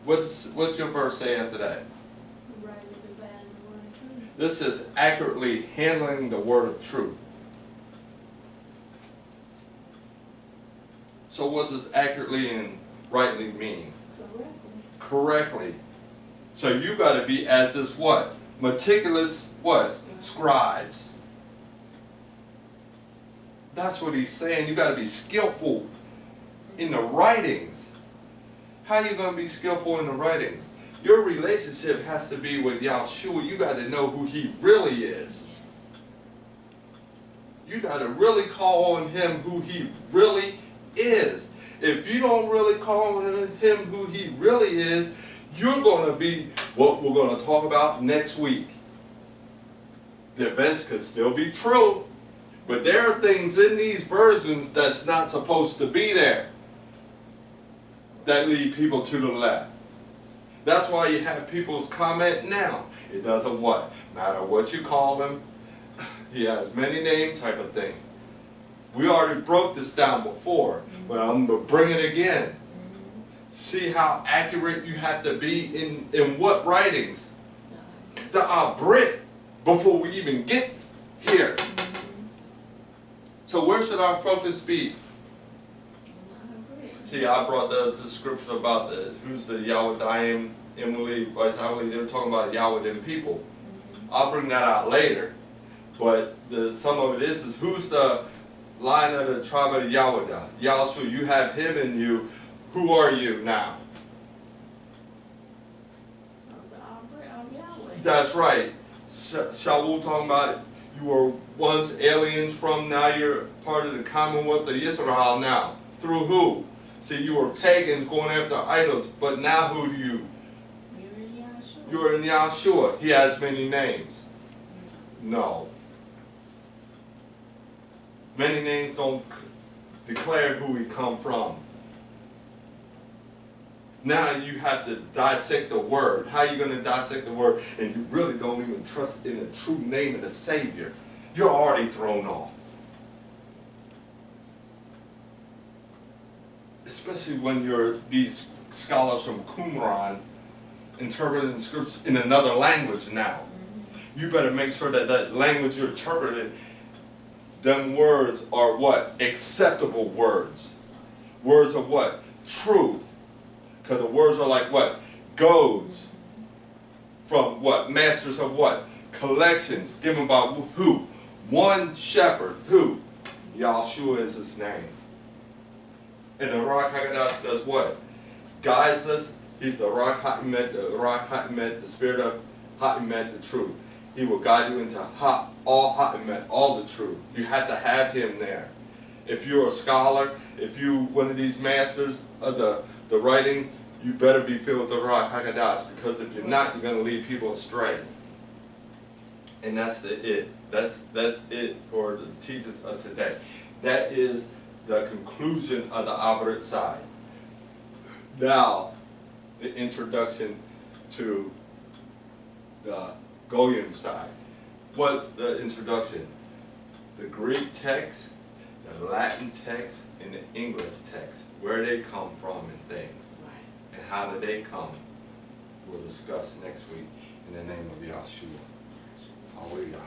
What's your verse say after that? This is accurately handling the word of truth. So what does accurately and rightly mean? Correctly. So you got to be as this what? Meticulous what? Scribes. That's what he's saying. You got to be skillful in the writings. How are you going to be skillful in the writings? Your relationship has to be with Yahshua. You got to know who he really is. You got to really call on him who he really is. If you don't really call on him who he really is, you're going to be what we're going to talk about next week. The events could still be true, but there are things in these versions that's not supposed to be there that lead people to the left. That's why you have people's comment now. It doesn't what? Matter what you call him. He has many names type of thing. We already broke this down before, but I'm going to bring it again. See how accurate you have to be in what writings? The Abrit, before we even get here. So where should our focus be? See, I brought the scripture about who's the Yahudim, Emily, they were talking about Yahudim people. I'll bring that out later. But some of it is who's the line of the tribe of Yahudah? Yahshua, you have him in you. Who are you now? That's right. Shaul talking about you were once aliens from, now you're part of the Commonwealth of Israel now. Through who? See, you were pagans going after idols, but now who do you? You're in Yahshua. He has many names. No. Many names don't declare who we come from. Now you have to dissect the word. How are you going to dissect the word and you really don't even trust in the true name of the Savior? You're already thrown off. Especially when you're these scholars from Qumran interpreting scripture in another language now. You better make sure that that language you're interpreting, them words are what? Acceptable words. Words of what? Truth. Because the words are like what? Goads. From what? Masters of what? Collections given by who? One shepherd. Who? Yahshua is his name. And the Ruach HaKodesh does what? Guides us. He's the Ruach HaEmet, the spirit of HaEmet, the truth. He will guide you into all HaEmet, all the truth. You have to have him there. If you're a scholar, if you one of these masters of the writing, you better be filled with the Ruach HaKodesh, because if you're not, you're going to lead people astray. And that's it. That's it for the teachers of today. That is the conclusion of the Abrit side. Now, the introduction to the Goyim side. What's the introduction? The Greek text, the Latin text, and the English text. Where they come from and things. And how did they come? We'll discuss next week in the name of Yahshua. Hallelujah.